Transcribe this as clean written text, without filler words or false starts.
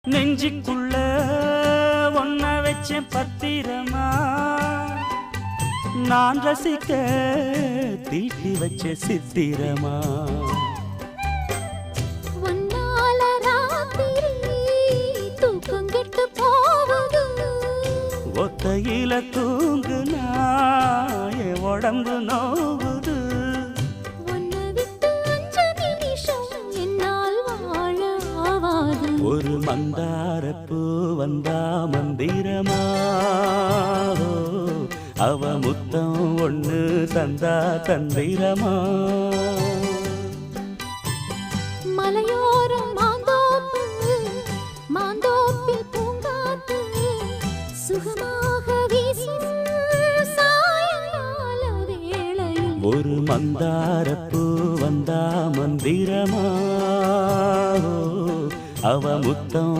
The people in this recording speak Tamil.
நெஞ்சுக்குள்ள ஒன்ன வச்சேன் பத்திரமா, நான் ரசிக்க தீட்டி வச்ச சித்திரமா. ஒத்தையில தூங்குனா என் உடம்பு நோவுது. ஒரு மந்தாரப்பூ வந்தா மந்திரமா, அவ முத்தம் ஒண்ணு தந்தா தந்திரமா. மலையோரம் மாந்தோப்பு, மாந்தோப்பில் பூங்காத்து சுகமாக வீசும் சாயங்கால வேளையில். ஒரு மந்தாரப்பூ வந்தா மந்திரமா, அவ முத்தம்